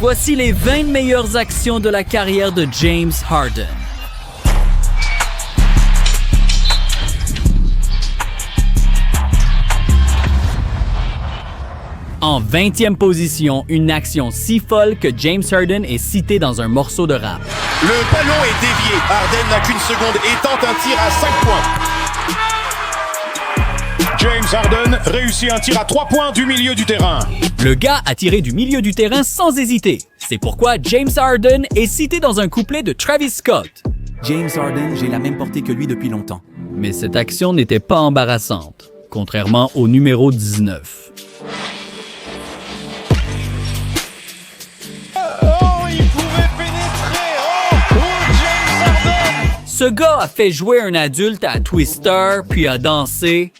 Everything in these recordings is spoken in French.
Voici les 20 meilleures actions de la carrière de James Harden. En 20e position, une action si folle que James Harden est cité dans un morceau de rap. Le ballon est dévié. Harden n'a qu'une seconde et tente un tir à 5 points. James Harden réussit un tir à 3 points du milieu du terrain. Le gars a tiré du milieu du terrain sans hésiter. C'est pourquoi James Harden est cité dans un couplet de Travis Scott. James Harden, j'ai la même portée que lui depuis longtemps. Mais cette action n'était pas embarrassante, contrairement au numéro 19. Ce gars a fait jouer un adulte à Twister, puis a dansé.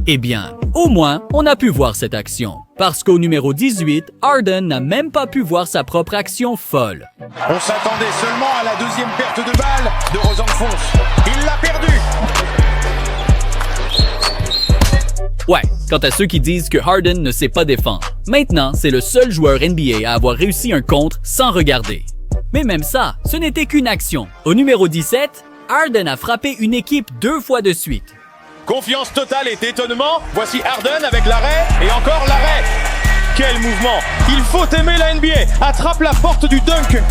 Eh bien, au moins, on a pu voir cette action. Parce qu'au numéro 18, Harden n'a même pas pu voir sa propre action folle. On s'attendait seulement à la deuxième perte de balle de Rosenfons. Il l'a perdu. Ouais, quant à ceux qui disent que Harden ne sait pas défendre. Maintenant, c'est le seul joueur NBA à avoir réussi un contre sans regarder. Mais même ça, ce n'était qu'une action. Au numéro 17, Harden a frappé une équipe 2 fois de suite. Confiance totale et étonnement. Voici Harden avec l'arrêt et encore l'arrêt. Quel mouvement! Il faut aimer la NBA. Attrape la porte du dunk.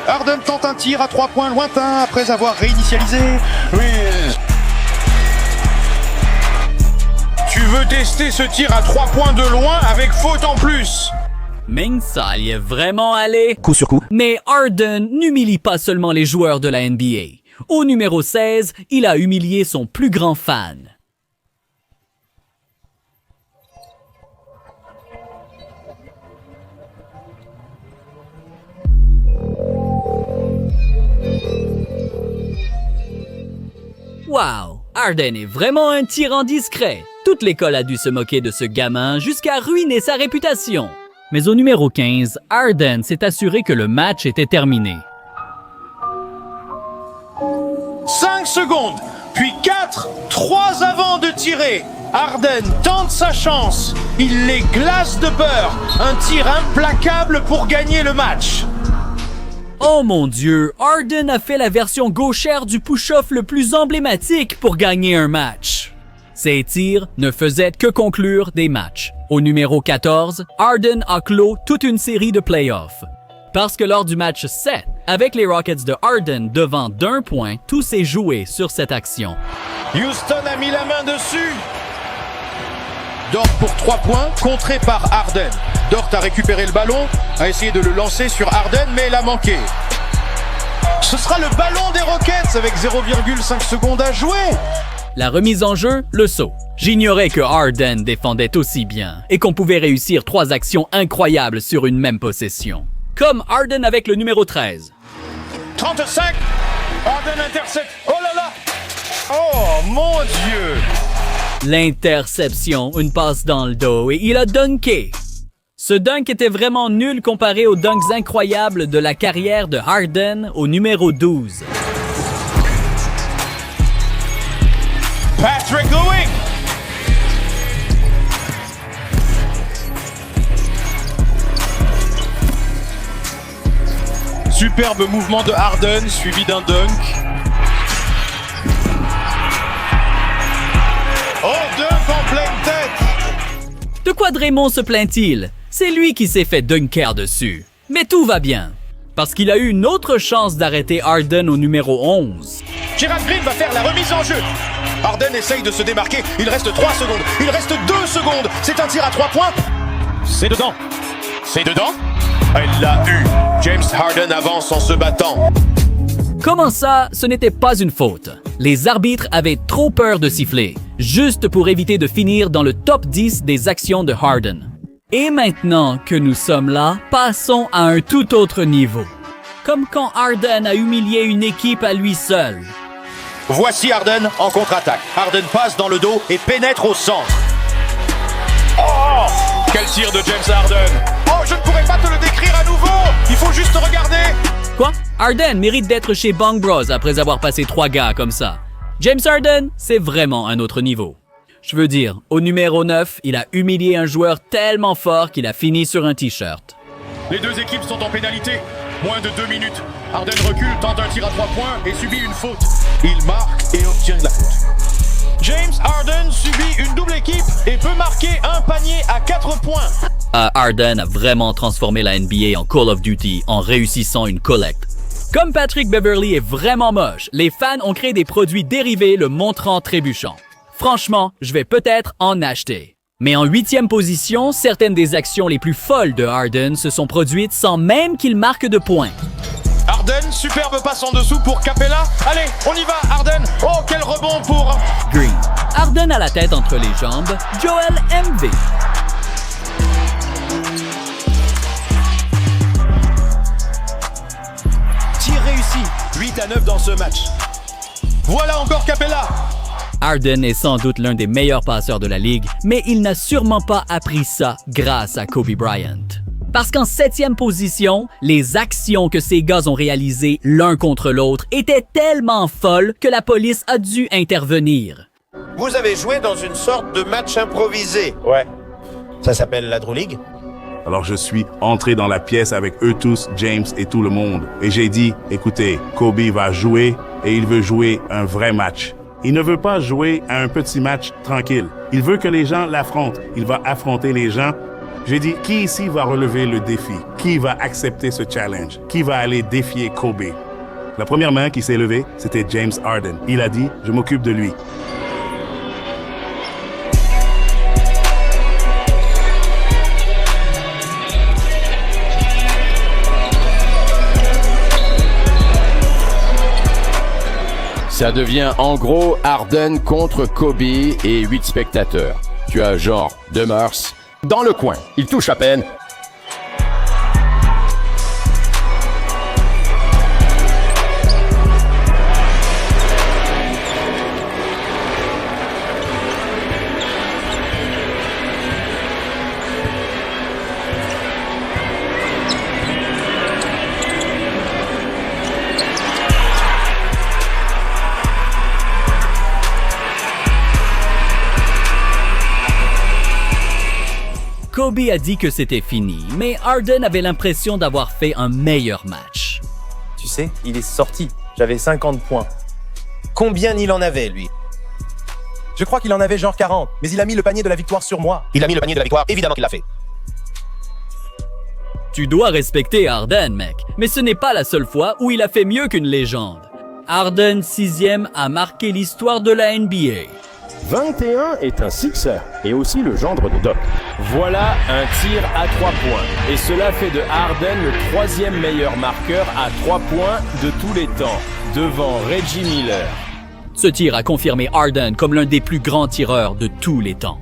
Harden tente un tir à 3 points lointain après avoir réinitialisé. Oui. Tu veux tester ce tir à 3 points de loin avec faute en plus? Mais ça y est vraiment allé. Coup sur coup. Mais Harden n'humilie pas seulement les joueurs de la NBA. Au numéro 16, il a humilié son plus grand fan. Wow! Harden est vraiment un tyran discret. Toute l'école a dû se moquer de ce gamin jusqu'à ruiner sa réputation. Mais au numéro 15, Harden s'est assuré que le match était terminé. 5 secondes, puis 4, 3 avant de tirer. Harden tente sa chance. Il les glace de peur. Un tir implacable pour gagner le match. Oh mon Dieu, Harden a fait la version gauchère du push-off le plus emblématique pour gagner un match. Ses tirs ne faisaient que conclure des matchs. Au numéro 14, Harden a clos toute une série de playoffs. Parce que lors du match 7, avec les Rockets de Harden devant d'1 point, tout s'est joué sur cette action. Houston a mis la main dessus. Dort pour 3 points, contré par Harden. Dort a récupéré le ballon, a essayé de le lancer sur Harden, mais l'a manqué. Ce sera le ballon des Rockets avec 0,5 secondes à jouer. La remise en jeu, le saut. J'ignorais que Harden défendait aussi bien et qu'on pouvait réussir 3 actions incroyables sur une même possession. Comme Harden avec le numéro 13. 35, Harden intercepte. Oh là là! Oh mon Dieu! L'interception, une passe dans le dos et il a dunké. Ce dunk était vraiment nul comparé aux dunks incroyables de la carrière de Harden au numéro 12. Patrick Ewing! Superbe mouvement de Harden suivi d'un dunk. Oh, dunk en pleine tête! De quoi Draymond se plaint-il? C'est lui qui s'est fait dunker dessus. Mais tout va bien, parce qu'il a eu une autre chance d'arrêter Harden au numéro 11. Gerald Green va faire la remise en jeu. Harden essaye de se démarquer. Il reste 3 secondes. Il reste 2 secondes. C'est un tir à 3 points. C'est dedans. C'est dedans. Elle l'a eu. James Harden avance en se battant. Comment ça, ce n'était pas une faute? Les arbitres avaient trop peur de siffler, juste pour éviter de finir dans le top 10 des actions de Harden. Et maintenant que nous sommes là, passons à un tout autre niveau. Comme quand Harden a humilié une équipe à lui seul. Voici Harden en contre-attaque. Harden passe dans le dos et pénètre au centre. Oh! Quel tir de James Harden! Oh, je ne pourrais pas te le décrire à nouveau! Il faut juste regarder! Quoi? Harden mérite d'être chez Bang Bros après avoir passé 3 gars comme ça. James Harden, c'est vraiment un autre niveau. Je veux dire, au numéro 9, il a humilié un joueur tellement fort qu'il a fini sur un t-shirt. Les deux équipes sont en pénalité. Moins de 2 minutes. Harden recule, tente un tir à 3 points et subit une faute. Il marque et obtient la faute. James Harden subit une double équipe et peut marquer un panier à 4 points. Harden a vraiment transformé la NBA en Call of Duty en réussissant une collecte. Comme Patrick Beverley est vraiment moche, les fans ont créé des produits dérivés le montrant trébuchant. Franchement, je vais peut-être en acheter. Mais en 8e position, certaines des actions les plus folles de Harden se sont produites sans même qu'il marque de points. Harden, superbe passe en dessous pour Capella. Allez, on y va, Harden. Oh, quel rebond pour Green. Harden a la tête entre les jambes, Joel MV. Tir réussi, 8-9 dans ce match. Voilà encore Capella. Harden est sans doute l'un des meilleurs passeurs de la ligue, mais il n'a sûrement pas appris ça grâce à Kobe Bryant. Parce qu'en 7e position, les actions que ces gars ont réalisées l'un contre l'autre étaient tellement folles que la police a dû intervenir. Vous avez joué dans une sorte de match improvisé. Ouais. Ça s'appelle la Drew League. Alors je suis entré dans la pièce avec eux tous, James et tout le monde. Et j'ai dit, écoutez, Kobe va jouer et il veut jouer un vrai match. Il ne veut pas jouer à un petit match tranquille. Il veut que les gens l'affrontent. Il va affronter les gens. J'ai dit, qui ici va relever le défi? Qui va accepter ce challenge? Qui va aller défier Kobe? La première main qui s'est levée, c'était James Harden. Il a dit, je m'occupe de lui. Ça devient en gros Harden contre Kobe et 8 spectateurs. Tu as genre de Mars dans le coin. Il touche à peine. Kobe a dit que c'était fini, mais Harden avait l'impression d'avoir fait un meilleur match. Tu sais, il est sorti. J'avais 50 points. Combien il en avait, lui? Je crois qu'il en avait genre 40, mais il a mis le panier de la victoire sur moi. Il a mis le panier de la victoire, évidemment qu'il l'a fait. Tu dois respecter Harden, mec, mais ce n'est pas la seule fois où il a fait mieux qu'une légende. Harden, 6e, a marqué l'histoire de la NBA. 21 est un sixer et aussi le gendre de Doc. Voilà un tir à 3 points. Et cela fait de Harden le 3e meilleur marqueur à 3 points de tous les temps, devant Reggie Miller. Ce tir a confirmé Harden comme l'un des plus grands tireurs de tous les temps.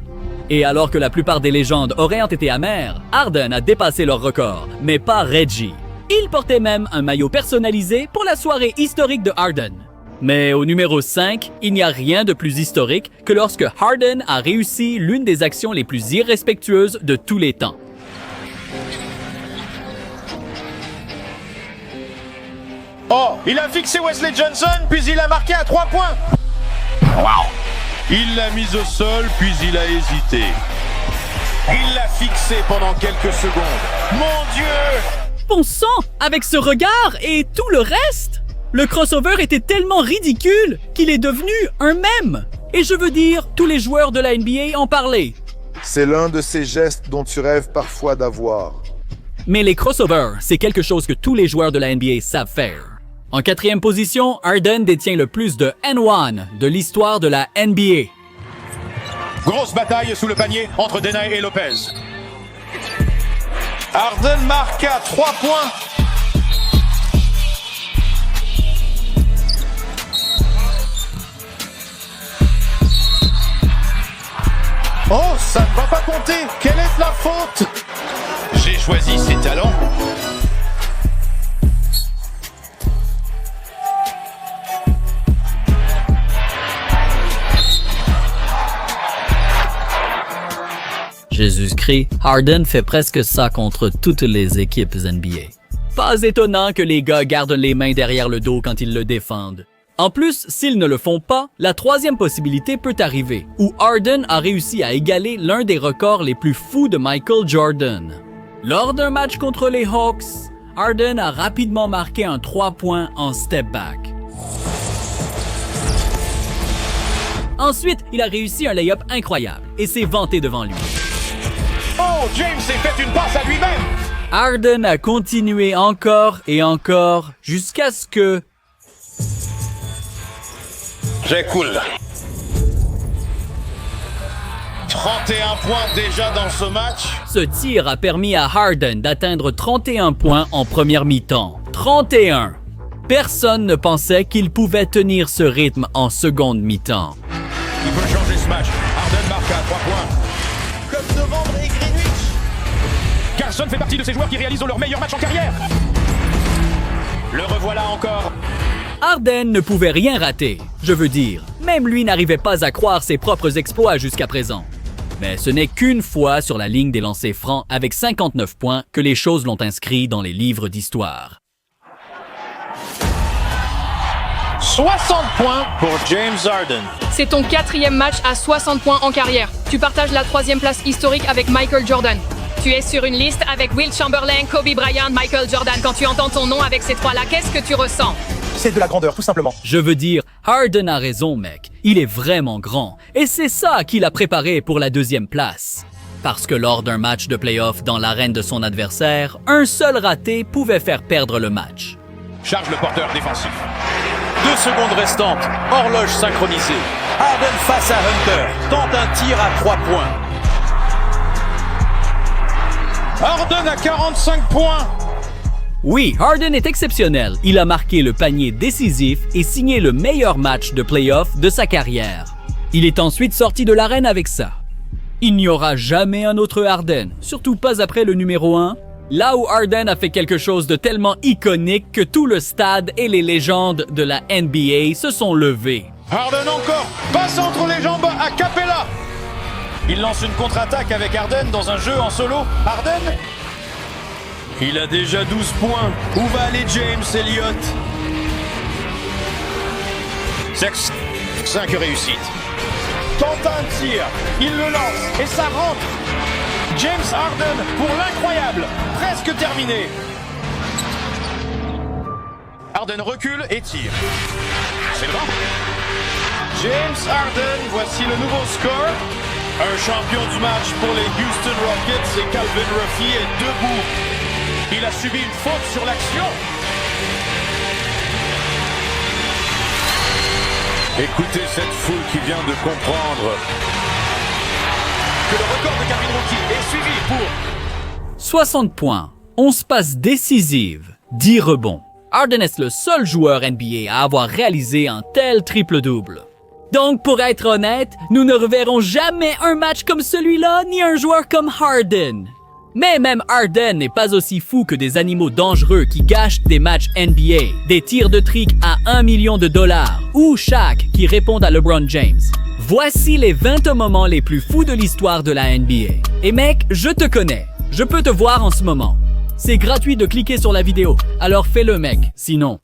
Et alors que la plupart des légendes auraient été amères, Harden a dépassé leur record, mais pas Reggie. Il portait même un maillot personnalisé pour la soirée historique de Harden. Mais au numéro 5, il n'y a rien de plus historique que lorsque Harden a réussi l'une des actions les plus irrespectueuses de tous les temps. Oh, il a fixé Wesley Johnson, puis il a marqué à 3 points. Wow. Il l'a mise au sol, puis il a hésité. Il l'a fixé pendant quelques secondes. Mon Dieu! Bon sang, avec ce regard et tout le reste! Le crossover était tellement ridicule qu'il est devenu un mème. Et je veux dire, tous les joueurs de la NBA en parlaient. C'est l'un de ces gestes dont tu rêves parfois d'avoir. Mais les crossovers, c'est quelque chose que tous les joueurs de la NBA savent faire. En 4e position, Harden détient le plus de N1 de l'histoire de la NBA. Grosse bataille sous le panier entre Denay et Lopez. Harden marque à 3 points. Oh, ça ne va pas compter. Quelle est la faute? J'ai choisi ses talents. Jésus-Christ, Harden fait presque ça contre toutes les équipes NBA. Pas étonnant que les gars gardent les mains derrière le dos quand ils le défendent. En plus, s'ils ne le font pas, la 3e possibilité peut arriver, où Harden a réussi à égaler l'un des records les plus fous de Michael Jordan. Lors d'un match contre les Hawks, Harden a rapidement marqué un 3 points en step back. Ensuite, il a réussi un lay-up incroyable et s'est vanté devant lui. Oh, James s'est fait une passe à lui-même. Harden a continué encore et encore jusqu'à ce que... J'ai cool. 31 points déjà dans ce match. Ce tir a permis à Harden d'atteindre 31 points en première mi-temps. 31! Personne ne pensait qu'il pouvait tenir ce rythme en seconde mi-temps. Il peut changer ce match. Harden marque à 3 points. Comme novembre et Greenwich. Carson fait partie de ces joueurs qui réalisent leur meilleur match en carrière. Le revoilà encore. Harden ne pouvait rien rater. Je veux dire, même lui n'arrivait pas à croire ses propres exploits jusqu'à présent. Mais ce n'est qu'une fois sur la ligne des lancers francs avec 59 points que les choses l'ont inscrit dans les livres d'histoire. 60 points pour James Harden. C'est ton 4e match à 60 points en carrière. Tu partages la 3e place historique avec Michael Jordan. Tu es sur une liste avec Wilt Chamberlain, Kobe Bryant, Michael Jordan. Quand tu entends ton nom avec ces trois-là, qu'est-ce que tu ressens? C'est de la grandeur, tout simplement. Je veux dire, Harden a raison, mec. Il est vraiment grand. Et c'est ça qu'il a préparé pour la 2e place. Parce que lors d'un match de play-off dans l'arène de son adversaire, un seul raté pouvait faire perdre le match. Charge le porteur défensif. 2 secondes restantes. Horloge synchronisée. Harden face à Hunter. Tente un tir à 3 points. Harden à 45 points. Oui, Harden est exceptionnel. Il a marqué le panier décisif et signé le meilleur match de play-off de sa carrière. Il est ensuite sorti de l'arène avec ça. Il n'y aura jamais un autre Harden, surtout pas après le numéro 1. Là où Harden a fait quelque chose de tellement iconique que tout le stade et les légendes de la NBA se sont levés. Harden encore. Passe entre les jambes à Capella. Il lance une contre-attaque avec Harden dans un jeu en solo. Harden. Il a déjà 12 points. Où va aller James Elliott? 5 réussites. Tente un tir. Il le lance et ça rentre. James Harden pour l'incroyable. Presque terminé. Harden recule et tire. C'est bon. James Harden, voici le nouveau score. Un champion du match pour les Houston Rockets et Calvin Ruffy est debout. Il a subi une faute sur l'action. Écoutez cette foule qui vient de comprendre que le record de Calvin Ruffy est suivi pour 60 points, 11 passes décisives, 10 rebonds. Harden est le seul joueur NBA à avoir réalisé un tel triple-double. Donc, pour être honnête, nous ne reverrons jamais un match comme celui-là, ni un joueur comme Harden. Mais même Harden n'est pas aussi fou que des animaux dangereux qui gâchent des matchs NBA, des tirs de trick à $1 million, ou Shaq qui répondent à LeBron James. Voici les 20 moments les plus fous de l'histoire de la NBA. Et mec, je te connais. Je peux te voir en ce moment. C'est gratuit de cliquer sur la vidéo, alors fais-le mec, sinon...